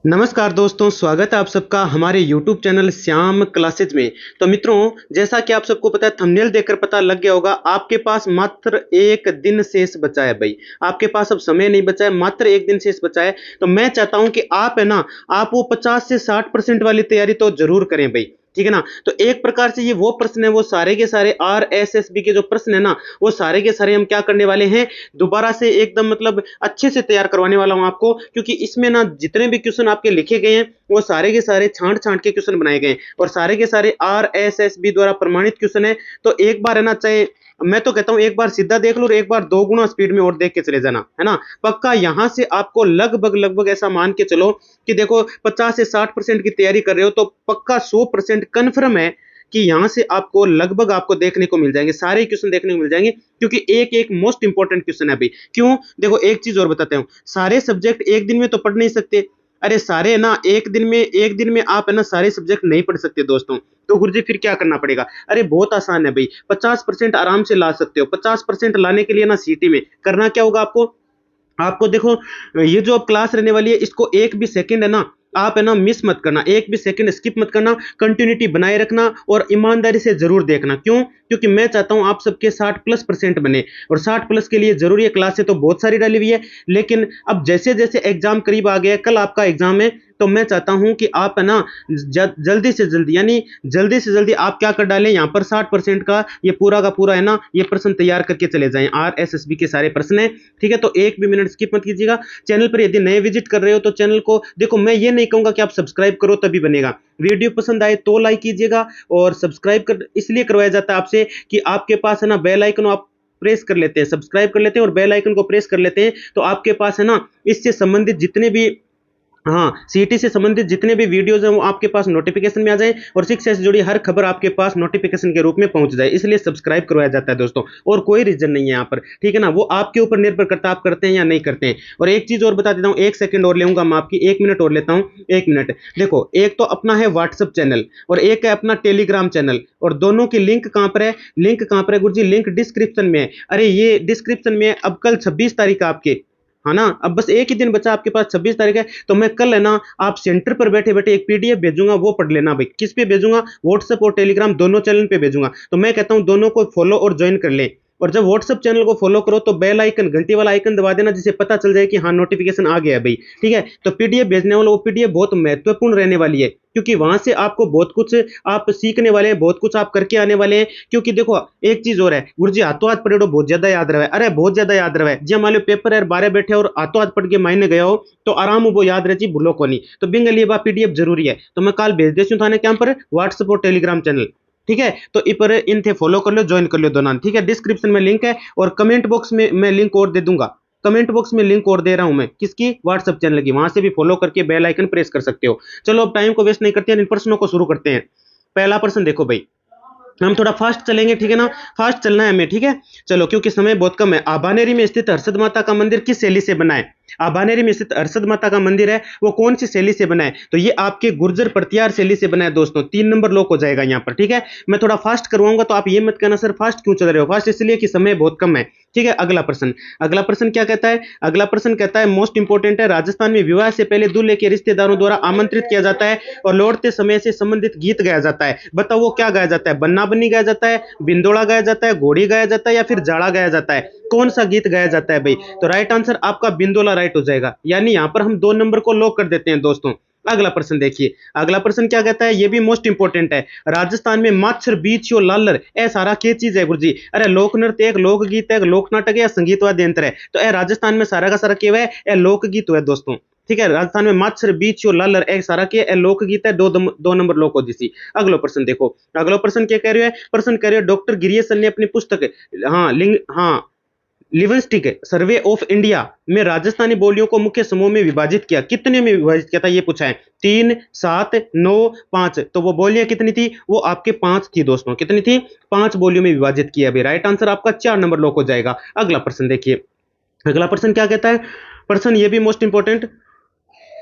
नमस्कार दोस्तों, स्वागत है आप सबका हमारे YouTube चैनल श्याम क्लासेज में। तो मित्रों, जैसा कि आप सबको पता है, थंबनेल देखकर पता लग गया होगा, आपके पास मात्र 1 दिन शेष बचा है भाई। आपके पास अब समय नहीं बचा है, मात्र 1 दिन शेष बचा है। तो मैं चाहता हूं कि आप है ना, आप वो 50 से 60% वाली तैयारी तो ज़रूर करें भाई, ठीक है ना? तो एक प्रकार से ये वो प्रश्न है, वो सारे के सारे आरएसएसबी के जो प्रश्न है ना, वो सारे के सारे हम क्या करने वाले हैं, दोबारा से एकदम मतलब अच्छे से तैयार करवाने वाला हूं आपको, क्योंकि इसमें ना जितने भी क्वेश्चन आपके लिखे गए हैं, वो सारे के सारे छांट-छांट के क्वेश्चन बनाए गए हैं और सारे के सारे आरएसएसबी द्वारा प्रमाणित क्वेश्चन है। तो एक बार है ना, चाहे मैं तो कहता हूं एक बार सीधा देख लो और एक बार 2 गुना स्पीड में और देख के चले जाना, है ना? पक्का यहां से आपको लगभग ऐसा मान के चलो कि देखो 50 से 60% की तैयारी कर रहे हो, तो पक्का 100% कन्फर्म है कि यहां से आपको लगभग आपको देखने को मिल जाएंगे, सारे क्वेश्चन देखने को मिल जाएंगे, क्योंकि एक एक मोस्ट इंपॉर्टेंट क्वेश्चन है भाई। क्यों? देखो एक चीज और बताते हूँ, सारे सब्जेक्ट एक दिन में तो पढ़ नहीं सकते। अरे सारे ना एक दिन में आप है ना सारे सब्जेक्ट नहीं पढ़ सकते दोस्तों। तो गुरुजी फिर क्या करना पड़ेगा? अरे बहुत आसान है भाई, 50% आराम से ला सकते हो। 50% लाने के लिए ना सीटी में करना क्या होगा आपको? आपको देखो, ये जो अब क्लास रहने वाली है, इसको एक भी सेकंड है ना, आप है ना मिस मत करना, एक भी सेकंड स्किप मत करना, कंटिन्यूटी बनाए रखना और ईमानदारी से जरूर देखना। क्यों? क्योंकि मैं चाहता हूं आप सबके 60+% बने, और 60+ के लिए जरूरी है। क्लासें तो बहुत सारी डाली हुई है, लेकिन अब जैसे जैसे एग्जाम करीब आ गया है, कल आपका एग्जाम है, तो मैं चाहता हूं कि आप है ना जल्दी से जल्दी, यानी जल्दी से जल्दी आप क्या कर डालें, यहाँ पर 60% का ये पूरा का पूरा है ना, ये प्रश्न तैयार करके चले जाएं। आरएसएसबी के सारे प्रश्न है, ठीक है? तो एक भी मिनट स्किप मत कीजिएगा। चैनल पर यदि नए विजिट कर रहे हो तो चैनल को देखो, मैं ये नहीं कहूंगा कि आप सब्सक्राइब करो तभी बनेगा। वीडियो पसंद आए तो लाइक कीजिएगा, और सब्सक्राइब कर इसलिए करवाया जाता है आपसे कि आपके पास है ना बेल आइकन आप प्रेस कर लेते हैं, सब्सक्राइब कर लेते हैं और बेल आइकन को प्रेस कर लेते हैं, तो आपके पास है ना इससे संबंधित जितने भी, हाँ, सीटी से संबंधित जितने भी वीडियोज़ हैं वो आपके पास नोटिफ़िकेशन में आ जाएँ, और शिक्षा से जुड़ी हर खबर आपके पास नोटिफ़िकेशन के रूप में पहुँच जाए। इसलिए सब्सक्राइब करवाया जाता है दोस्तों, और कोई रीज़न नहीं है यहाँ पर, ठीक है ना? वो आपके ऊपर निर्भर करता है आप करते हैं या नहीं करते हैं। और एक चीज़ और बता देता हूँ, 1 सेकंड और लूँगा मैं आपकी, 1 मिनट और लेता हूँ, 1 मिनट। देखो, एक तो अपना है व्हाट्सएप चैनल और एक है अपना टेलीग्राम चैनल, और दोनों की लिंक कहाँ पर है? लिंक कहाँ पर है गुरुजी? लिंक डिस्क्रिप्शन में है। अरे ये डिस्क्रिप्शन में है। अब कल 26 तारीख है आपके, है ना? अब बस एक ही दिन बचा आपके पास, 26 तारीख है, तो मैं कल है ना आप सेंटर पर बैठे-बैठे एक पीडीएफ भेजूँगा, वो पढ़ लेना भाई। किस पे भेजूँगा? व्हाट्सएप और टेलीग्राम दोनों चैनल पे भेजूँगा। तो मैं कहता हूँ दोनों को फॉलो और जॉइन कर लें। और जब व्हाट्सएप चैनल को फॉलो करो तो बेल आइकन, घंटी वाला आइकन दबा देना, जिससे पता चल जाए कि हाँ नोटिफिकेशन आ गया है भाई, ठीक है? तो पीडीएफ भेजने वाला, वो पीडीएफ बहुत महत्वपूर्ण रहने वाली है, क्योंकि वहां से आपको बहुत कुछ आप सीखने वाले हैं, बहुत कुछ आप करके आने वाले हैं। क्योंकि देखो एक चीज और है गुरुजी, हाथों हाथ पढ़े बहुत ज्यादा याद रहे। अरे बहुत ज्यादा याद रहे जी, मान लो पेपर है, बारह बैठे और हाथों हाथ पढ़ के मायने गया हो, तो आराम वो याद रहे जी, भूलो को नहीं। तो बिंग लिए पीडीएफ जरूरी है, तो मैं कल भेज देती हूँ थाने क्या पर, व्हाट्सएप और टेलीग्राम चैनल, ठीक है? तो इ पर इन थे फॉलो कर लो, ज्वाइन कर लो दोनों, ठीक है? डिस्क्रिप्शन में लिंक है, और कमेंट बॉक्स में मैं लिंक और दे दूंगा। कमेंट बॉक्स में लिंक और दे रहा हूं मैं, किसकी? व्हाट्सएप चैनल की। वहां से भी फॉलो करके बेल आइकन प्रेस कर सकते हो। चलो अब टाइम को वेस्ट नहीं करते हैं, इन प्रश्नों को शुरू करते हैं। पहला प्रश्न देखो भाई, हम थोड़ा फास्ट चलेंगे, ठीक है ना? फास्ट चलना है हमें, ठीक है? चलो, क्योंकि समय बहुत कम है। आभानेरी में स्थित हर्षद माता का मंदिर किस शैली से बना है? आभानेरी में स्थित हर्षद माता का मंदिर है, वो कौन सी शैली से बना है? तो ये आपके गुर्जर प्रतिहार शैली से बना है दोस्तों। 3 नंबर लॉक हो जाएगा यहाँ पर, ठीक है? मैं थोड़ा फास्ट करवाऊंगा, तो आप ये मत कहना सर फास्ट क्यों चल रहे हो। फास्ट इसलिए कि समय बहुत कम है, ठीक है? अगला प्रश्न, अगला प्रश्न क्या कहता है? अगला प्रश्न कहता है, मोस्ट इंपोर्टेंट है, राजस्थान में विवाह से पहले दूल्हे के रिश्तेदारों द्वारा आमंत्रित किया जाता है और लौटते समय से संबंधित गीत गाया जाता है। बताओ वो क्या गाया जाता है? बन्ना बन्नी गाया जाता है, बिंदोड़ा गाया जाता है, घोड़ी गाया जाता है, या फिर जाड़ा गाया जाता है? कौन सा गीत गाया जाता है भाई? तो राइट आंसर आपका बिंदोला राइट हो जाएगा, यानी यहां पर हम 2 नंबर को लॉक कर देते हैं दोस्तों। अगला प्रश्न देखिए, अगला प्रश्न क्या कहता है? ये भी मोस्ट इंपोर्टेंट है। राजस्थान में माछर बीच लालर ए सारा क्या चीज है गुरुजी? अरे लोक नृत्य, एक लोकगीत है, एक लोक नाटक है, या संगीत वाद्य यंत्र है? तो ए राजस्थान में सारा का सारा क्या है? ए लोकगीत है दोस्तों, ठीक है? राजस्थान में माछर बीच लालर ए सारा के ए लोकगीत है। 2 नंबर लोक हो जिसी। अगला प्रश्न देखो, अगला प्रश्न क्या कह रहे हैं? प्रश्न कह रहे हैं, डॉक्टर गिरियसन ने अपनी पुस्तक, हाँ लिंग, हाँ लिविंगस्टिक सर्वे ऑफ इंडिया में राजस्थानी बोलियों को मुख्य समूह में विभाजित किया। कितने में विभाजित किया था ये पूछा है? 3, 7, 9, 5। तो वो बोलियां कितनी थी? वो आपके 5 थी दोस्तों। कितनी थी? 5 बोलियों में विभाजित किया। अभी राइट आंसर आपका 4 नंबर लॉक हो जाएगा। अगला प्रश्न देखिए, अगला प्रश्न क्या कहता है? प्रश्न ये भी मोस्ट इंपोर्टेंट,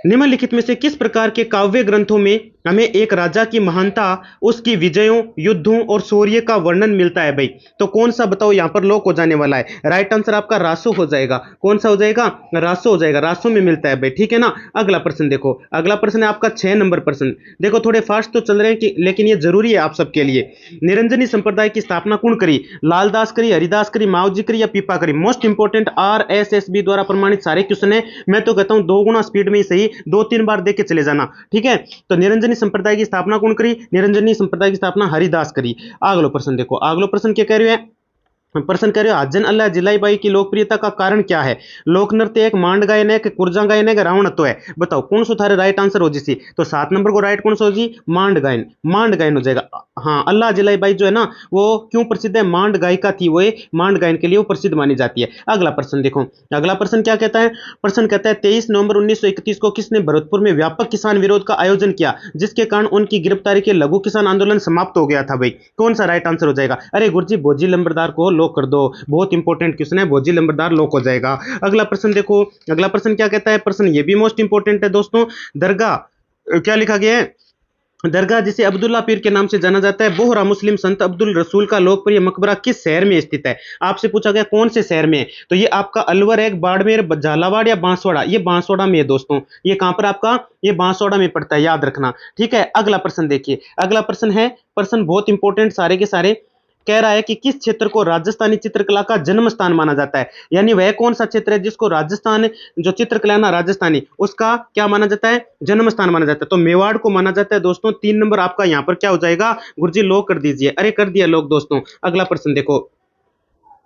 निम्नलिखित में से किस प्रकार के काव्य ग्रंथों में हमें एक राजा की महानता, उसकी विजयों, युद्धों और शौर्य का वर्णन मिलता है भाई। तो कौन सा बताओ यहाँ पर लोक हो जाने वाला है? राइट आंसर आपका रासो हो जाएगा। कौन सा हो जाएगा? रासो हो जाएगा। रासो में मिलता है भाई, ठीक है ना। अगला प्रश्न देखो, अगला प्रश्न है आपका 6 नंबर प्रश्न। देखो थोड़े फास्ट तो चल रहे हैं कि, लेकिन ये जरूरी है आप सबके लिए। निरंजनी संप्रदाय की स्थापना कौन करी? लालदास करी, हरिदास करी, माओजी करी या पीपा करी? मोस्ट इंपोर्टेंट RSSB द्वारा प्रमाणित सारे क्वेश्चन है। मैं तो कहता हूं 2 गुना स्पीड में ही सही, 2-3 बार देख के चले जाना, ठीक है। तो निरंजनी संप्रदाय की स्थापना कौन करी? निरंजनी संप्रदाय की स्थापना हरिदास करी। अगलो प्रश्न देखो, अगलो प्रश्न क्या कह रहे हैं? प्रश्न कह रहे हो हजन अल्लाह जिलाईबाई की लोकप्रियता का कारण क्या है? लोक नृत्य है, मांड गायन है, कुर्जा गायन है, रावणत्व है? बताओ कौन सा थारे राइट आंसर हो जी? तो 7 नंबर को राइट कौन सा हो जी? मांड गायन। मांड गायन हो जाएगा। हाँ, अल्लाह जिलाईबाई जो है ना, वो क्यों प्रसिद्ध है? मांड गायिका थी वो, मांड गायन के लिए वो प्रसिद्ध मानी जाती है। अगला प्रश्न देखो, अगला प्रश्न क्या कहता है? प्रश्न कहता है 23 नवंबर 1931 को किसने भरतपुर में व्यापक किसान विरोध का आयोजन किया, जिसके कारण उनकी गिरफ्तारी के लघु किसान आंदोलन समाप्त हो गया था भाई? कौन सा राइट आंसर हो जाएगा? अरे गुरुजी भोजी लंबरदार को लॉक कर दो, बहुत इंपॉर्टेंट क्वेश्चन है, भोजी लंबरदार लॉक हो जाएगा। अगला प्रश्न देखो, अगला प्रश्न क्या कहता है? प्रश्न ये भी मोस्ट इंपॉर्टेंट है दोस्तों। दरगाह क्या लिखा गया है? दरगाह जिसे अब्दुल्ला पीर के नाम से जाना जाता है, बोहरा मुस्लिम संत अब्दुल रसूल का लोकप्रिय मकबरा किस शहर में स्थित है? आपसे पूछा गया कौन से शहर में है, तो ये आपका अलवर है, बाड़मेर, झालावाड़ या बांसवाड़ा? ये बांसवाड़ा में है दोस्तों। ये कहां पर आपका? ये बांसवाड़ा में पड़ता है, याद रखना, ठीक है। अगला प्रश्न देखिए, अगला प्रश्न है, प्रश्न बहुत इंपॉर्टेंट सारे के सारे। कह रहा है कि किस क्षेत्र को राजस्थानी चित्रकला का जन्म स्थान माना जाता है? यानी वह कौन सा क्षेत्र है जिसको राजस्थान, जो चित्रकला है ना राजस्थानी, उसका क्या माना जाता है? जन्म स्थान माना जाता है। तो मेवाड़ को माना जाता है दोस्तों। 3 नंबर आपका यहाँ पर क्या हो जाएगा? गुरुजी लॉक कर दीजिए। अरे कर दिया लॉक दोस्तों। अगला प्रश्न देखो,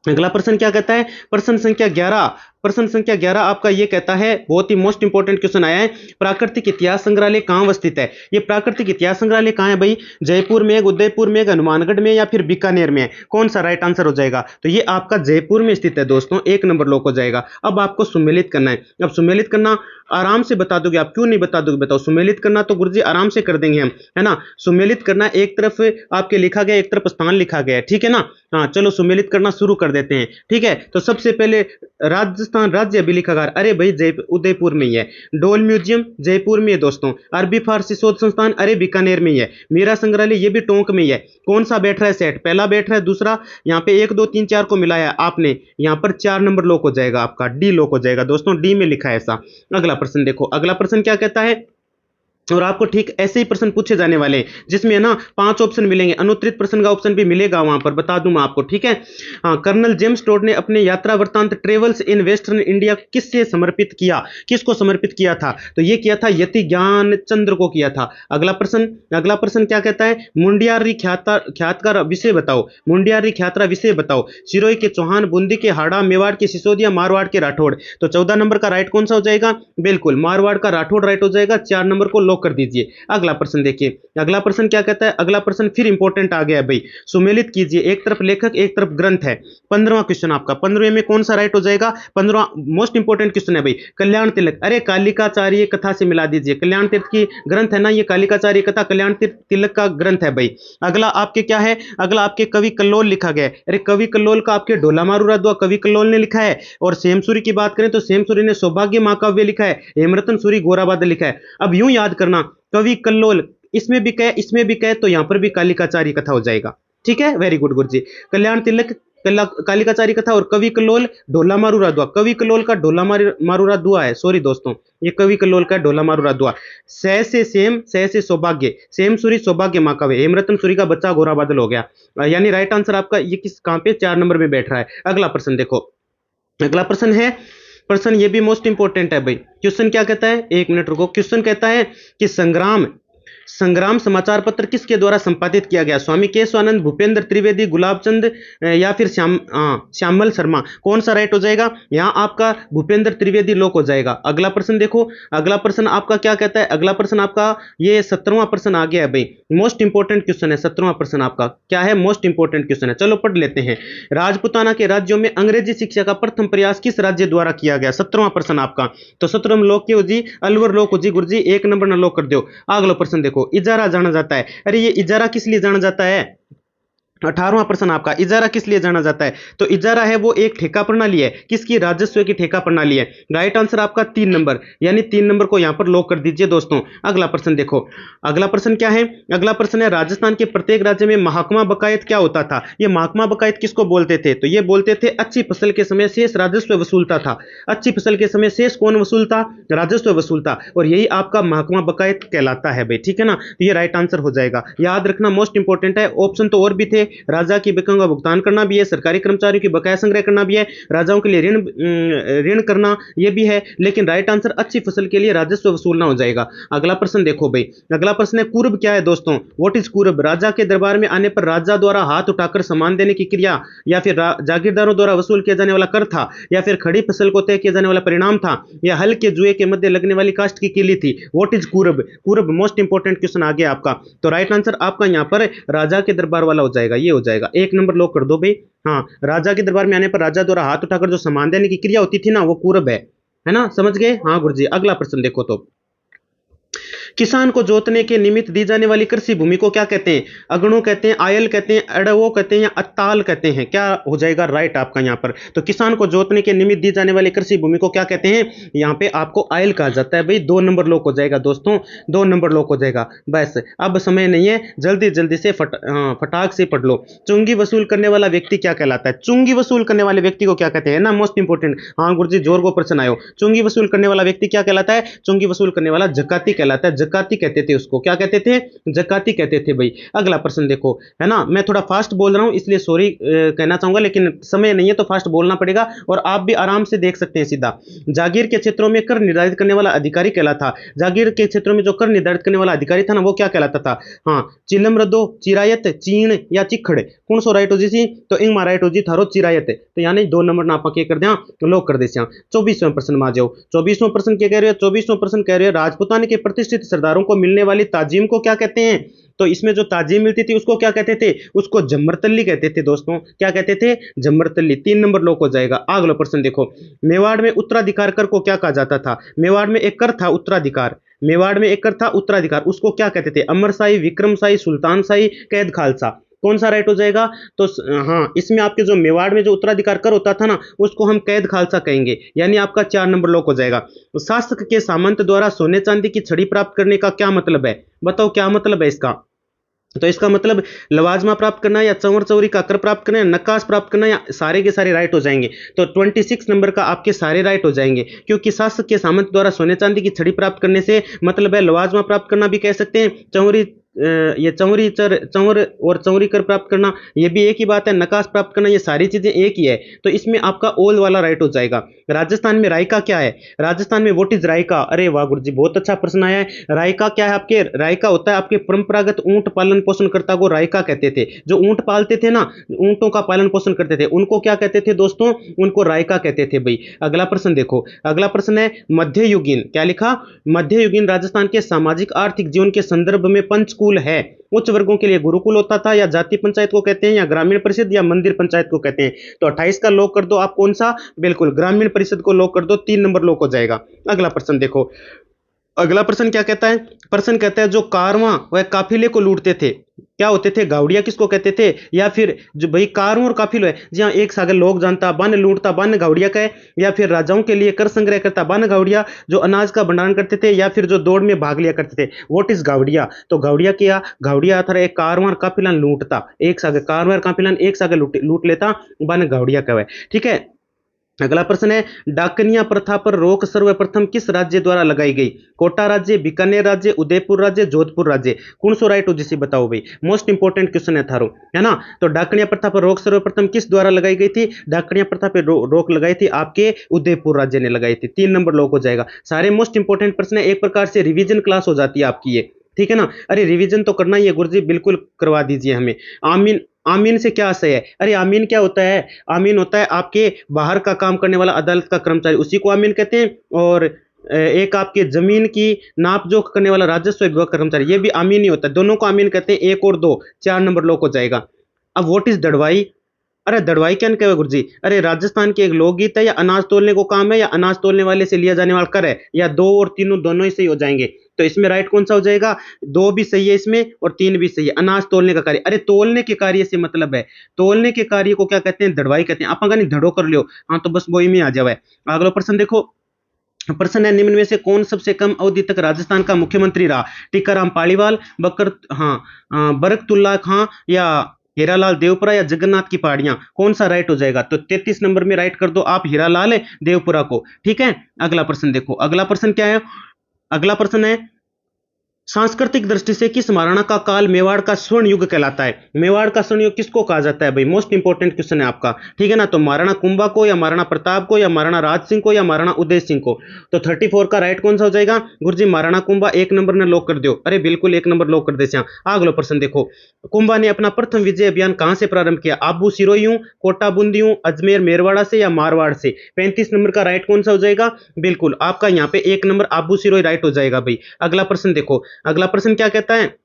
अगला प्रश्न क्या कहता है? प्रश्न संख्या 11, प्रश्न संख्या 11 आपका ये कहता है, बहुत ही मोस्ट इंपॉर्टेंट क्वेश्चन आया है, प्राकृतिक इतिहास संग्रहालय कहाँ अवस्थित है? ये प्राकृतिक इतिहास संग्रहालय कहाँ है भाई? जयपुर में, उदयपुर में, हनुमानगढ़ में या फिर बीकानेर में है? कौन सा राइट आंसर हो जाएगा? तो ये आपका जयपुर में स्थित है दोस्तों। 1 नंबर लोक हो जाएगा। अब आपको सुमेलित करना है। अब सुमेलित करना आराम से बता दोगे आप, क्यों नहीं बता दोगे बताओ? सुमेलित करना तो गुरुजी आराम से कर देंगे हम, है ना। सुमेलित करना, एक तरफ आपके लिखा गया, एक तरफ स्थान लिखा गया है, ठीक है ना। हाँ चलो सुमेलित करना शुरू कर देते हैं, ठीक है। तो सबसे पहले राजस्थान राज्य अभिलेखागार, अरे भाई उदयपुर में ही है। डोल म्यूजियम जयपुर में है दोस्तों। अरबी फारसी शोध संस्थान, अरे बीकानेर में ही है। मीरा संग्रहालय, ये भी टोंक में ही है। कौन सा बैठ रहा है सेट? पहला बैठ रहा है, दूसरा यहाँ पे 1 2 3 4 को मिलाया आपने, यहाँ पर 4 नंबर लोक हो जाएगा आपका, डी लोक हो जाएगा दोस्तों, डी में लिखा है ऐसा। अगला प्रश्न देखो, अगला प्रश्न क्या कहता है? और आपको ठीक ऐसे ही प्रश्न पूछे जाने वाले हैं, जिसमें ना 5 ऑप्शन मिलेंगे, अनुत्तरित प्रश्न का ऑप्शन भी मिलेगा वहां पर, बता दूं मैं आपको, ठीक है। हाँ, कर्नल जेम्स टोड ने अपने यात्रा वृत्तांत ट्रेवल्स इन वेस्टर्न इंडिया किससे समर्पित किया? किसको समर्पित किया था? तो ये किया था यति ज्ञान चंद्र को किया था। अगला प्रश्न, अगला प्रश्न क्या कहता है? मुंडियारी ख्यात का विषय बताओ। मुंडियारी ख्यातरा विषय बताओ। सिरोही के चौहान, बूंदी के हाड़ा, मेवाड़ के सिसोदिया, मारवाड़ के राठौड़? तो 14 नंबर का राइट कौन सा हो जाएगा? बिल्कुल मारवाड़ का राठौड़ राइट हो जाएगा। 4 नंबर को लॉक कर दीजिए। अगला प्रश्न देखिए, अगला प्रश्न क्या कहता है? अगला प्रश्न फिर इंपॉर्टेंट आ गया है भाई, सुमेलित कीजिए। एक तरफ लेखक, एक तरफ ग्रंथ है। 15वां क्वेश्चन आपका, 15वें में कौन सा राइट हो जाएगा? 15वां मोस्ट इंपॉर्टेंट क्वेश्चन है भाई, कल्याण तिलक। अरे कालिकाचार्य कथा से मिला दीजिए, कल्याण तीर्थ की ग्रंथ है ना ये, कालिकाचार्य कथा कल्याण तिलक का ग्रंथ है भाई। अगला आपके क्या है? अगला आपके कवि कल्लोल लिखा गया है। अरे कवि कल्लोल का आपके ढोला मारूरा दुआ कवि कल्लोल ने लिखा है। और सेमसूरी की बात करें तो सेमसूरी ने सौभाग्य महाकाव्य लिखा है, हेमरतन सूरी गोरा बादल लिखा है। अब यूं याद करना, कवि कल्लोल इसमें भी कहे, इसमें भी कहे, तो यहां पर भी कालिकाचार्य कथा हो जाएगा, ठीक है। वेरी गुड गुरुजी। कल्याण तिलक कालिकाचार्य कथा और कवि कल्लोल ढोला मारूरा दुआ। कवि कल्लोल का ढोला मारूरा दुआ है, सॉरी दोस्तों, ये कवि कल्लोल का ढोला मारूरा दुआ। सह से सेम, सह से सौभाग्य, सेम सूरी सौभाग्य महाकाव्य, हेमरतन सूरी का बच्चा गोरा बादल हो गया। यानी राइट आंसर आपका ये किस कहां पे? 4 नंबर में बैठ रहा है। अगला प्रश्न देखो, अगला प्रश्न है, प्रश्न ये भी मोस्ट इंपॉर्टेंट है भाई। क्वेश्चन क्या कहता है? 1 मिनट रुको। क्वेश्चन कहता है कि संग्राम संग्राम समाचार पत्र किसके द्वारा संपादित किया गया? स्वामी केशवानंद, भूपेंद्र त्रिवेदी, गुलाबचंद या फिर श्यामल शर्मा? कौन सा राइट हो जाएगा? यहां आपका भूपेंद्र त्रिवेदी लोक हो जाएगा। अगला प्रश्न देखो, अगला प्रश्न आपका क्या कहता है? अगला प्रश्न आपका ये 17वां प्रश्न आ गया है भाई, मोस्ट इंपॉर्टेंट क्वेश्चन है। 17वां प्रश्न आपका क्या है? मोस्ट इंपॉर्टेंट क्वेश्चन है, चलो पढ़ लेते हैं। राजपुताना के राज्यों में अंग्रेजी शिक्षा का प्रथम प्रयास किस राज्य द्वारा किया गया? 17वां प्रश्न आपका। तो 17वां लोक के हो जी, अलवर लोक हो जी गुरुजी, 1 नंबर ना लोक कर दो। अगला प्रश्न देखो, इजारा जाना जाता है। अरे ये इजारा किस लिए जाना जाता है? 18वां प्रश्न आपका, इजारा किस लिए जाना जाता है? तो इजारा है वो एक ठेका प्रणाली है, किसकी? राजस्व की ठेका प्रणाली है। राइट आंसर आपका 3 नंबर, यानी 3 नंबर को यहां पर लॉक कर दीजिए दोस्तों। अगला प्रश्न देखो, अगला प्रश्न क्या है? अगला प्रश्न है, राजस्थान के प्रत्येक राज्य में महकमा बकायत क्या होता था? ये महकमा बकायत किसको बोलते थे? तो ये बोलते थे अच्छी फसल के समय शेष राजस्व वसूलता था। अच्छी फसल के समय शेष कौन वसूलता? राजस्व वसूलता, और यही आपका महकमा बकायत कहलाता है भाई, ठीक है ना? तो ये राइट आंसर हो जाएगा, याद रखना, मोस्ट इंपॉर्टेंट है। ऑप्शन तो और भी थे, राजा की बकायों का भुगतान करना भी है, सरकारी कर्मचारियों की बकाया संग्रह करना भी है, राजाओं के लिए ऋण करना ये भी है, लेकिन राइट आंसर अच्छी फसल के लिए राजस्व वसूलना हो जाएगा। अगला प्रश्न देखो भाई, अगला प्रश्न है कुर्ब क्या है दोस्तों? व्हाट इज कुर्ब? राजा के दरबार में आने पर राजा द्वारा हाथ उठाकर सामान देने की क्रिया, या फिर जागीरदारों द्वारा वसूल किया जाने वाला कर था, या फिर खड़ी फसल को तय किया जाने वाला परिणाम था, या हल के जुए के मध्य लगने वाली कास्ट की किली थी। व्हाट इज कुर्ब? कुर्ब मोस्ट इंपॉर्टेंट क्वेश्चन आ गया आपका, तो राइट आंसर आपका यहाँ पर राजा के दरबार वाला हो जाएगा, ये हो जाएगा। 1 नंबर लॉक कर दो भाई। हाँ, राजा के दरबार में आने पर राजा द्वारा हाथ उठाकर जो सामान देने की क्रिया होती थी ना, वो कुर्ब है ना? समझ गए? हाँ गुरुजी, अगला प्रश्न देखो तो, किसान को जोतने के निमित्त दी जाने वाली कृषि भूमि को क्या कहते हैं? अगणु कहते हैं, आयल कहते हैं, अड़वो कहते हैं, या अत्ताल कहते हैं? क्या हो जाएगा राइट आपका यहाँ पर? तो किसान को जोतने के निमित्त दी जाने वाली कृषि भूमि को क्या कहते हैं? यहाँ पे आपको आयल कहा जाता है भाई। 2 नंबर लोक हो जाएगा दोस्तों, 2 नंबर लोक हो जाएगा। बस अब समय नहीं है, जल्दी जल्दी से फटाक से पढ़ लो। चुंगी वसूल करने वाला व्यक्ति क्या कहलाता है? चुंगी वसूल करने वाले व्यक्ति को क्या कहते हैं ना, मोस्ट इंपोर्टेंट। हाँ गुरुजी, जोर को प्रश्न आयो, चुंगी वसूल करने वाला व्यक्ति क्या कहलाता है? चुंगी वसूल करने वाला जकाती कहलाता है। जकाती कहते थे उसको, क्या कहते थे? जकाती कहते थे भाई। अगला प्रश्न देखो, है ना, मैं थोड़ा फास्ट बोल रहा हूं इसलिए सॉरी कहना चाहूंगा, लेकिन समय नहीं है तो फास्ट बोलना पड़ेगा, और आप भी आराम से देख सकते हैं सीधा। जागीर के क्षेत्रों में कर निर्धारित करने वाला अधिकारी कहलाता था। जागीर के क्षेत्रों में जो कर निर्धारित करने वाला अधिकारी था ना, वो क्या कहलाता था? हाँ, चिलम रदो, चिरायत, चीण या चिखड़, कौन सो राइट हो जी? तो इंग मा राइट हो जी थारो चिरायत, तो यानी 2 नंबर ना आप कर दिया, तो लोग कर दे। 24वां प्रश्न में आ जाओ। 24वां प्रश्न क्या कह रहे हो? 24वां प्रश्न कह रहे हो, राजपूताने के प्रतिष्ठित सरदारों को मिलने वाली ताजीम को क्या कहते हैं? तो इसमें जो ताजीम मिलती थी उसको क्या कहते थे? उसको जम्मरतल्ली कहते थे दोस्तों। क्या कहते थे? जम्मरतल्ली। 3 नंबर लोक हो जाएगा। अगला प्रश्न देखो, मेवाड़ में उत्तराधिकार कर को क्या कहा जाता था? मेवाड़ में एक कर था उत्तराधिकार, मेवाड़ में एक कर था उत्तराधिकार, उसको क्या कहते थे? अमरशाही, विक्रमशाही, सुल्तानशाही, कैद खालसा, कौन सा राइट हो जाएगा? तो हाँ, इसमें आपके जो मेवाड़ में जो उत्तराधिकार कर होता था ना, उसको हम कैद खालसा कहेंगे, यानी आपका 4 नंबर लोक हो जाएगा। शासक के सामंत द्वारा सोने चांदी की छड़ी प्राप्त करने का क्या मतलब है? बताओ क्या मतलब है इसका? तो इसका मतलब लवाजमा प्राप्त करना, या चौर चौरी का कर प्राप्त करना, या नक्काश प्राप्त करना, या सारे के सारे राइट हो जाएंगे। तो 26 नंबर का आपके सारे राइट हो जाएंगे, क्योंकि शासक के सामंत द्वारा सोने चांदी की छड़ी प्राप्त करने से मतलब है लवाजमा प्राप्त करना भी कह सकते हैं, चौरी ये चौर और चौरी कर प्राप्त करना ये भी एक ही बात है, नकाश प्राप्त करना ये सारी चीजें एक ही है। तो इसमें आपका ओल वाला राइट हो जाएगा। राजस्थान में रायका क्या है? राजस्थान में व्हाट इज रायका? अरे वाह गुरुजी, बहुत अच्छा प्रश्न आया है। रायका क्या है आपके? रायका होता है आपके परंपरागत ऊंट पालन पोषण करता को रायका कहते थे। जो ऊंट पालते थे ना, ऊंटों का पालन पोषण करते थे, उनको क्या कहते थे दोस्तों? उनको रायका कहते थे भाई। अगला प्रश्न देखो, अगला प्रश्न है मध्ययुगीन, क्या लिखा? मध्ययुगीन राजस्थान के सामाजिक आर्थिक जीवन के संदर्भ में पंचकूल है। उच्च वर्गों के लिए गुरुकुल होता था, या जाति पंचायत को कहते हैं, या ग्रामीण परिषद, या मंदिर पंचायत को कहते हैं? तो 28 का लॉक कर दो आप, कौन सा? बिल्कुल ग्रामीण परिषद को लॉक कर दो, 3 नंबर लॉक हो जाएगा। अगला प्रश्न देखो, अगला प्रश्न क्या कहता है? प्रश्न कहता है जो कारवां वह काफिले को लूटते थे क्या होते थे? गावड़िया किसको कहते थे? या फिर जो भाई कारवां और काफिलो है, जहां एक सागर लोग जानता, बन लूटता, बन गावड़िया का है, या फिर राजाओं के लिए कर संग्रह करता, बन गावड़िया, जो अनाज का भंडारण करते थे, या फिर जो दौड़ में भाग लिया करते थे? What is Gawadiya? तो गावड़िया क्या? गावड़िया था एक कारवां और काफिला लूटता, एक सागर कारवां और काफिला एक सागर लूट लेता, बन गावड़िया का है, ठीक है। अगला प्रश्न है डाकनिया प्रथा पर रोक सर्वप्रथम किस राज्य द्वारा लगाई गई? कोटा राज्य, बीकानेर राज्य, उदयपुर राज्य, जोधपुर राज्य, कौन सो राइट हो जिसे बताओ भाई। मोस्ट इंपोर्टेंट क्वेश्चन है थारो, है ना। तो डाकनिया प्रथा पर रोक सर्वप्रथम किस द्वारा लगाई गई थी? डाकनिया प्रथा पर रोक लगाई थी आपके उदयपुर राज्य ने लगाई थी। 3 नंबर लोक हो जाएगा। सारे मोस्ट इंपोर्टेंट प्रश्न है, एक प्रकार से रिवीजन क्लास हो जाती है आपकी ये, ठीक है ना। अरे रिवीजन तो करना ही है गुरुजी, बिल्कुल करवा दीजिए हमें। आमीन, आमीन से क्या आशय है? अरे आमीन क्या होता है? आमीन होता है आपके बाहर का काम करने वाला अदालत का कर्मचारी, उसी को आमीन कहते हैं। और एक आपके जमीन की नाप जोख करने वाला राजस्व विभाग कर्मचारी, ये भी आमीन ही होता है। दोनों को आमीन कहते हैं, 1 और 2, 4 नंबर लोक हो जाएगा। अब व्हाट इज दड़वाई? अरे दड़वाई क्या कहे गुरुजी? अरे राजस्थान की एक लोकगीत है, या अनाज तोलने को काम है, या अनाज तोलने वाले से लिया जाने वाला कर है, या 2 और 3 दोनों ही सही हो जाएंगे। तो इसमें राइट कौन सा हो जाएगा? 2 भी सही है इसमें और 3 भी सही है। अनाज तोलने का कार्य, अरे तोलने के कार्य से मतलब है, तोलने के कार्य को क्या कहते हैं? दड़वाई कहते हैं। आप अगर धड़ो कर लियो, हाँ तो बस वही में आ जावे। अगला प्रश्न देखो, प्रश्न है निम्न में से कौन सबसे कम अवधि तक राजस्थान का मुख्यमंत्री रहा? टीकाराम पालीवाल, बरकतुल्ला खां या हीरालाल देवपुरा या जगन्नाथ की पहाड़ियां? कौन सा राइट हो जाएगा? तो 33 नंबर में राइट कर दो आप हीरालाल देवपुरा को। ठीक है, अगला प्रश्न देखो, अगला प्रश्न क्या है? अगला प्रश्न है सांस्कृतिक दृष्टि से किस महाराणा का काल मेवाड़ का स्वर्ण युग कहलाता है? मेवाड़ का स्वर्ण युग किसको कहा जाता है भाई? मोस्ट इंपोर्टेंट क्वेश्चन है आपका। ठीक है ना, तो महाराणा कुंभा को या महाराणा प्रताप को या महाराणा राज सिंह को या महाराणा उदय सिंह को? तो 34 का राइट कौन सा हो जाएगा? गुरुजी महाराणा कुंभा, एक नंबर ने लॉक कर दो। अरे बिल्कुल एक नंबर लॉक कर दे। अगला प्रश्न देखो, कुंभा ने अपना प्रथम विजय अभियान कहां से प्रारंभ किया? आबू सिरोही, कोटा बूंदी, अजमेर मेरवाड़ा से या मारवाड़ से? 35 नंबर का राइट कौन सा हो जाएगा? बिल्कुल आपका यहाँ पे एक नंबर आबू सिरोही राइट हो जाएगा भाई। अगला प्रश्न देखो, अगला प्रश्न क्या कहता है?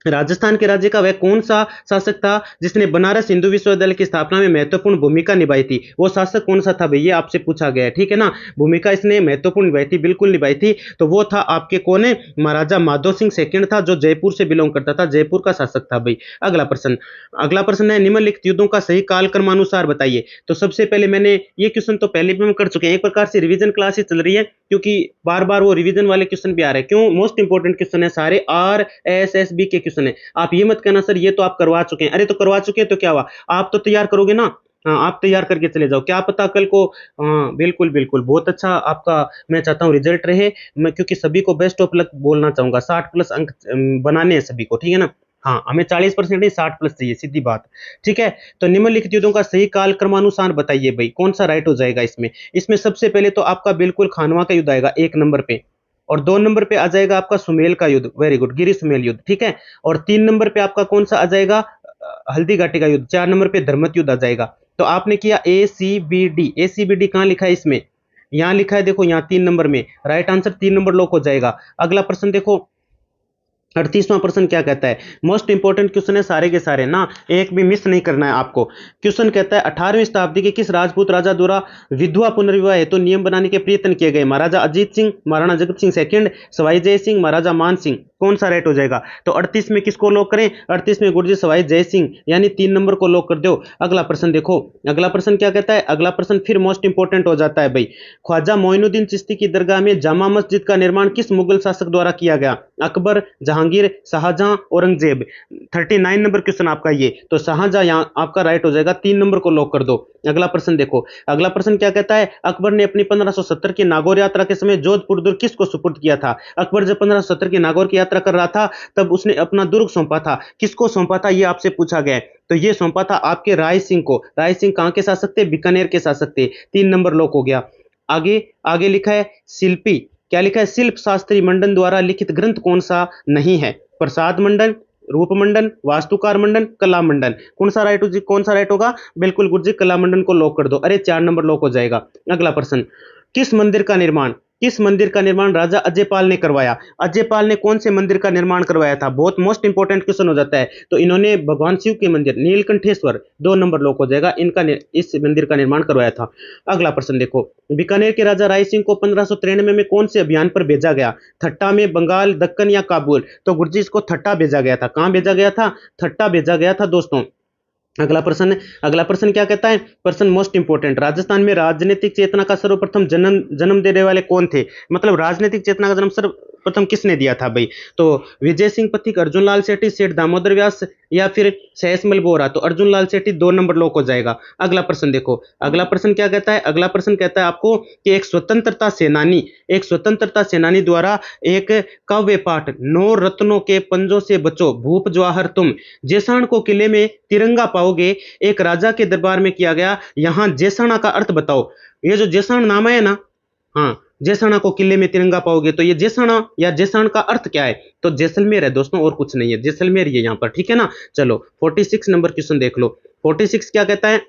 राजस्थान के राज्य का वह कौन सा शासक था जिसने बनारस हिंदू विश्वविद्यालय की स्थापना में महत्वपूर्ण भूमिका निभाई थी? वो शासक कौन सा था भैया? आपसे पूछा गया है। ठीक है ना, भूमिका इसने महत्वपूर्ण निभाई थी, बिल्कुल निभाई थी। तो वो था आपके कौन है? महाराजा माधो सिंह सेकंड था, जो जयपुर से बिलोंग करता था, जयपुर का शासक था भाई। अगला प्रश्न, अगला प्रश्न है निम्नलिखित युद्धों का सही कालक्रमानुसार बताइए। तो सबसे पहले मैंने ये क्वेश्चन तो पहले भी हम कर चुके हैं, एक प्रकार से रिवीजन क्लासेस चल रही है, क्योंकि बार बार वो रिवीजन वाले क्वेश्चन भी आ रहे हैं। क्यों? मोस्ट इंपोर्टेंट क्वेश्चन है सारे, RSSB के क्वेश्चन है। आप ये मत कहना सर ये तो आप करवा चुके हैं। अरे तो करवा चुके हैं तो क्या हुआ, आप तो तैयार करोगे ना। हाँ, आप तैयार करके चले जाओ, क्या पता कल को। हाँ बिल्कुल बिल्कुल, बहुत अच्छा आपका मैं चाहता हूँ रिजल्ट रहे। मैं क्योंकि सभी को बेस्ट ऑफ लक बोलना चाहूंगा, 60 प्लस अंक बनाने हैं सभी को। ठीक है ना, हाँ हमें 40% नहीं 60 प्लस चाहिए, सीधी बात। ठीक है, तो निम्नलिखित युद्धों का सही काल क्रमानुसार बताइए भाई, कौन सा राइट हो जाएगा इसमें? इसमें सबसे पहले तो आपका बिल्कुल खानवा का युद्ध आएगा एक नंबर पे, और 2 नंबर पे आ जाएगा आपका सुमेल का युद्ध, वेरी गुड, गिरी सुमेल युद्ध। ठीक है, और 3 नंबर पे आपका कौन सा आ जाएगा? हल्दी घाटी का युद्ध। 4 नंबर पे धर्मत युद्ध आ जाएगा। तो आपने किया ACBD, ACBD कहां लिखा है इसमें? यहां लिखा है, देखो यहां 3 नंबर में, राइट आंसर 3 नंबर लॉक हो जाएगा। अगला प्रश्न देखो, 38वां प्रश्न क्या कहता है? मोस्ट इंपोर्टेंट क्वेश्चन है सारे के सारे ना, एक भी मिस नहीं करना है आपको। क्वेश्चन कहता है 18वीं शताब्दी के किस राजपूत राजा द्वारा विधवा पुनर्विवाह हेतु नियम बनाने के प्रयत्न किए गए? महाराजा अजीत सिंह, महाराणा जगत सिंह सेकंड, सवाई जय सिंह, महाराजा मान सिंह? कौन सा राइट हो जाएगा? तो 38 में किसको लॉक करें? 38 में गुरुजी सवाई जय सिंह, यानी 3 नंबर को लॉक कर दो। अगला प्रश्न देखो, अगला प्रश्न क्या कहता है? अगला प्रश्न फिर मोस्ट इंपोर्टेंट हो जाता है भाई। ख्वाजा मोइनुद्दीन चिश्ती की दरगाह में जामा मस्जिद का निर्माण किस मुगल शासक द्वारा किया गया? अकबर, जहांगीर, शाहजहां, औरंगजेब? 39 नंबर क्वेश्चन आपका ये, तो शाहजहां यहाँ आपका राइट हो जाएगा, 3 नंबर को लॉक कर दो। अगला प्रश्न देखो, अगला प्रश्न क्या कहता है? अकबर ने अपनी 1570 की नागौर यात्रा के समय जोधपुर दुर्ग किसको सुपुर्द किया था? अकबर जब 1570 की नागौर की यात्रा कर रहा था तब उसने अपना दुर्ग सौंपा था, किसको सौंपा था ये आपसे पूछा गया है। तो ये सौंपा था आपके राय सिंह को। राय सिंह कहां के शासक थे? बीकानेर के शासक थे। 3 नंबर लॉक हो गया। आगे आगे लिखा है शिल्पी, क्या लिखा है? शिल्प शास्त्री मंडन द्वारा लिखित ग्रंथ कौन सा नहीं है? प्रसाद मंडन, रूप मंडन, वास्तुकार मंडन, कला मंडन? कौन सा राइट हो, कौन सा राइट होगा? बिल्कुल गुरुजी कला मंडन को लॉक कर दो। अरे 4 नंबर लॉक हो जाएगा। अगला प्रश्न, किस मंदिर का निर्माण, किस मंदिर का निर्माण राजा अजयपाल ने करवाया? अजयपाल ने कौन से मंदिर का निर्माण करवाया था? बहुत मोस्ट इंपोर्टेंट क्वेश्चन हो जाता है। तो इन्होंने भगवान शिव के मंदिर नीलकंठेश्वर, 2 नंबर लॉक हो जाएगा, इस मंदिर का निर्माण करवाया था। अगला प्रश्न देखो, बीकानेर के राजा राय सिंह को 1593 में कौन से अभियान पर भेजा गया? थट्टा में, बंगाल, दक्कन या काबुल? तो गुरुजी इसको थट्टा भेजा गया था। कहां भेजा गया था? थट्टा भेजा गया था दोस्तों। अगला प्रश्न, अगला प्रश्न क्या कहता है? प्रश्न मोस्ट इंपोर्टेंट, राजस्थान में राजनीतिक चेतना का सर्वप्रथम जन्म देने वाले कौन थे? मतलब राजनीतिक चेतना का जन्म सर्वप्रथम किसने दिया था भाई? तो विजय सिंह पथिक, अर्जुन लाल सेठी, सेठ दामोदर व्यास या फिर सहसमल बोरा? तो अर्जुन लाल सेठी, 2 नंबर लॉक हो जाएगा। अगला प्रश्न देखो, अगला प्रश्न क्या कहता है? अगला प्रश्न कहता है आपको कि एक स्वतंत्रता सेनानी द्वारा एक काव्य पाठ, 9 रत्नों के पंजों से बचो भूप जवाहर तुम, जेसण को किले में तिरंगा पाओगे, एक राजा के दरबार में किया गया। यहां जेसणा का अर्थ बताओ। ये जो जेसण नाम है ना, हाँ जेसणा को किले में तिरंगा पाओगे, तो ये जेसणा या जेसण का अर्थ क्या है? तो जैसलमेर है दोस्तों, और कुछ नहीं है, जैसलमेर ये यहां पर। ठीक है ना, चलो 46 नंबर क्वेश्चन देख लो। 46 क्या कहता है?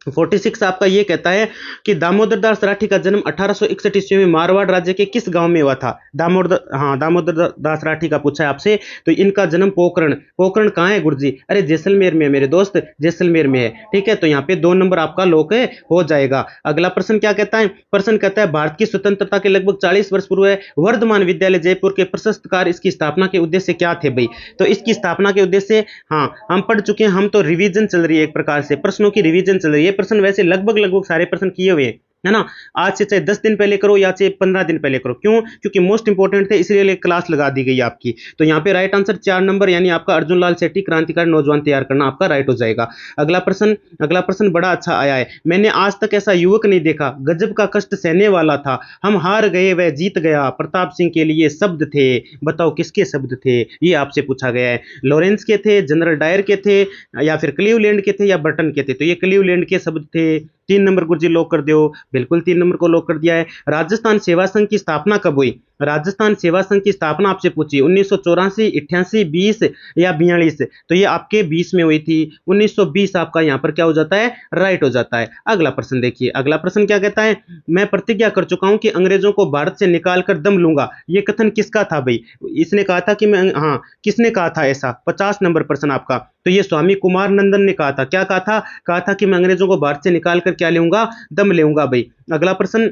46 आपका ये कहता है कि दामोदर दास राठी का जन्म 1861 ईस्वी में मारवाड़ राज्य के किस गांव में हुआ था? दामोदर दास राठी का पूछा है आपसे। तो इनका जन्म पोखरण, पोखरण कहाँ है गुरुजी? अरे जैसलमेर में मेरे दोस्त, जैसलमेर में है। ठीक है, तो यहाँ पे 2 नंबर आपका लोक है, हो जाएगा। अगला प्रश्न क्या कहता है? प्रश्न कहता है भारत की स्वतंत्रता के लगभग 40 वर्ष पूर्व वर्धमान विद्यालय जयपुर के प्रशस्तकार इसकी स्थापना के उद्देश्य क्या थे भाई? तो इसकी स्थापना के उद्देश्य, हाँ हम पढ़ चुके हैं, हम तो रिवीजन चल रही है, एक प्रकार से प्रश्नों की रिवीजन चल रही है। प्रश्न वैसे लगभग सारे प्रश्न किए हुए हैं, है ना। आज से चाहे 10 दिन पहले करो या चाहे 15 दिन पहले करो, क्यों? क्योंकि मोस्ट इंपोर्टेंट थे, इसलिए क्लास लगा दी गई आपकी। तो यहाँ पे राइट आंसर 4 नंबर, यानी आपका अर्जुन लाल सेठी क्रांतिकारी नौजवान तैयार करना आपका राइट हो जाएगा। अगला प्रश्न बड़ा अच्छा आया है। मैंने आज तक ऐसा युवक नहीं देखा, गजब का कष्ट सहने वाला था, हम हार गए वह जीत गया, प्रताप सिंह के लिए शब्द थे, बताओ किसके शब्द थे? ये आपसे पूछा गया है। लॉरेंस के थे, जनरल डायर के थे, या फिर क्लीवलैंड के थे, या बर्टन के थे? तो ये क्लीवलैंड के शब्द थे। 3 नंबर गुरुजी लॉक कर दो, बिल्कुल 3 नंबर को लॉक कर दिया है। राजस्थान सेवा संघ की स्थापना कब हुई? राजस्थान सेवा संघ की स्थापना आपसे पूछी 1984, 88, 20 या 42? तो ये आपके 20 में हुई थी। 1920 आपका यहाँ पर क्या हो जाता है? राइट हो जाता है। अगला प्रश्न देखिए, अगला प्रश्न क्या कहता है? मैं प्रतिज्ञा कर चुका हूं कि अंग्रेजों को भारत से निकाल कर दम लूंगा, ये कथन किसका था भाई? इसने कहा था कि मैं, हाँ किसने कहा था ऐसा? 50 नंबर प्रश्न आपका। तो ये स्वामी कुमार नंदन ने कहा था। क्या कहा था? कहा था कि मैं अंग्रेजों को भारत से निकाल कर क्या लूंगा? दम लेऊंगा भाई। अगला प्रश्न,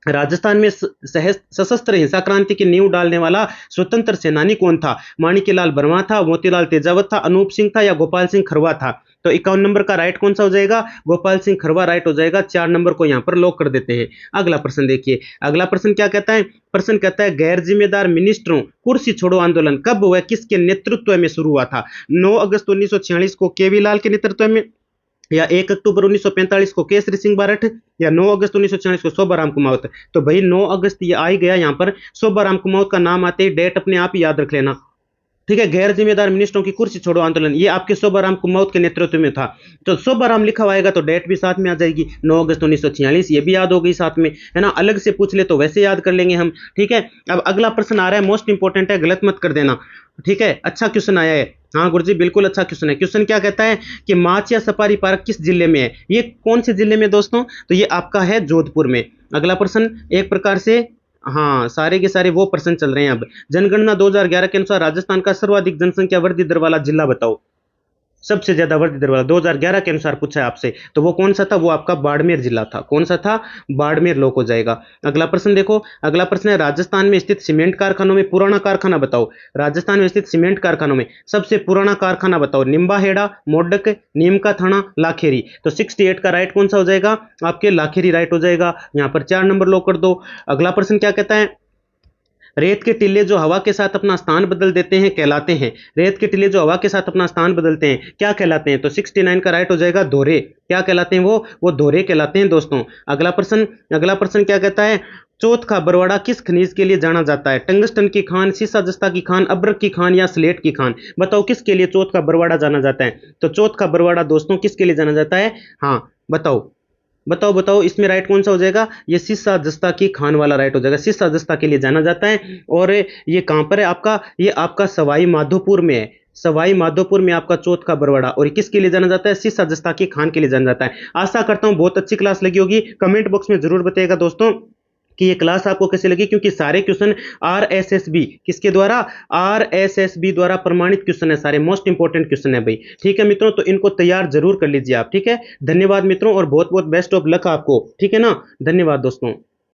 राजस्थान में सशस्त्र हिंसा क्रांति की नींव डालने वाला स्वतंत्र सेनानी कौन था? माणिक्यलाल वर्मा था, मोतीलाल तेजावत था, अनूप सिंह था, या गोपाल सिंह खरवा था? तो 51 नंबर का राइट कौन सा हो जाएगा? गोपाल सिंह खरवा राइट हो जाएगा। 4 नंबर को यहां पर लॉक कर देते हैं। अगला प्रश्न देखिए, अगला प्रश्न क्या कहता है? प्रश्न कहता है गैर जिम्मेदार मिनिस्टरों कुर्सी छोड़ो आंदोलन कब हुआ, किसके नेतृत्व में शुरू हुआ था? 9 अगस्त 1946 को केवी लाल के नेतृत्व में, या 1 अक्टूबर 1945 को केसरी सिंह बारठ, या 9 अगस्त 1946 को शोभाराम कुमावत? तो भाई 9 अगस्त ये आ ही गया यहाँ पर। शोभाराम कुमावत का नाम आते ही डेट अपने आप ही याद रख लेना। ठीक है, गैर जिम्मेदार मिनिस्टरों की कुर्सी छोड़ो आंदोलन, ये आपके शोभाराम कुमावत के नेतृत्व में था। तो शोभाराम लिखा हुआ आएगा तो डेट भी साथ में आ जाएगी, 9 अगस्त 1946, ये भी याद हो गई साथ में, है ना। अलग से पूछ ले तो वैसे याद कर लेंगे हम। ठीक है, अब अगला प्रश्न आ रहा है, मोस्ट इंपोर्टेंट है, गलत मत कर देना। ठीक है, अच्छा क्वेश्चन आया है। हाँ गुरुजी बिल्कुल अच्छा क्वेश्चन है। क्वेश्चन क्या कहता है कि माचिया सफारी पार्क किस जिले में है? ये कौन से जिले में दोस्तों? तो ये आपका है जोधपुर में। अगला प्रश्न एक प्रकार से, हाँ सारे के सारे वो प्रश्न चल रहे हैं। अब जनगणना 2011 के अनुसार राजस्थान का सर्वाधिक जनसंख्या वृद्धि दर वाला जिला बताओ, सबसे ज्यादा वृद्धि दर वाला 2011 के अनुसार पूछा है आपसे। तो वो कौन सा था? वो आपका बाड़मेर जिला था। कौन सा था? बाड़मेर लोक हो जाएगा। अगला प्रश्न देखो, अगला प्रश्न है राजस्थान में स्थित सीमेंट कारखानों में पुराना कारखाना बताओ। राजस्थान में स्थित सीमेंट कारखानों में सबसे पुराना कारखाना बताओ। निम्बाहेड़ा, मोडक, नीम का थाना, लाखेरी? तो 68 का राइट कौन सा हो जाएगा? आपके लाखेरी राइट हो जाएगा। यहाँ पर 4 नंबर लॉक कर दो। अगला प्रश्न क्या कहता है? रेत के टिल्ले जो हवा के साथ अपना स्थान बदल देते हैं कहलाते हैं। रेत के टिल्ले जो हवा के साथ अपना स्थान बदलते हैं क्या कहलाते हैं? तो 69 का राइट हो जाएगा धोरे। क्या कहलाते हैं? वो धोरे कहलाते हैं दोस्तों। अगला प्रश्न क्या कहता है? चौथ का बरवाड़ा किस खनिज के लिए जाना जाता है? टंगस्टन की खान, सीसा जस्ता की खान, अब्रक की खान, या स्लेट की खान? बताओ किसके लिए चौथ का बरवाड़ा जाना जाता है? तो चौथ का बरवाड़ा दोस्तों किसके लिए जाना जाता है? हाँ बताओ बताओ बताओ, इसमें राइट कौन सा हो जाएगा? ये सिस्सा जस्ता की खान वाला राइट हो जाएगा। सिस्सा जस्ता के लिए जाना जाता है। और ये कहां पर है आपका? ये आपका सवाई माधोपुर में है। सवाई माधोपुर में आपका चौथ का बरवाड़ा। और किसके लिए जाना जाता है? सिस्सा जस्ता की खान के लिए जाना जाता है। आशा करता हूं बहुत अच्छी क्लास लगी होगी। कमेंट बॉक्स में जरूर बताइएगा दोस्तों कि ये क्लास आपको कैसे लगी, क्योंकि सारे क्वेश्चन आरएसएसबी किसके द्वारा? आरएसएसबी द्वारा प्रमाणित क्वेश्चन है, सारे मोस्ट इंपोर्टेंट क्वेश्चन है भाई। ठीक है मित्रों, तो इनको तैयार जरूर कर लीजिए आप। ठीक है, धन्यवाद मित्रों, और बहुत बहुत बेस्ट ऑफ लक आपको। ठीक है ना, धन्यवाद दोस्तों।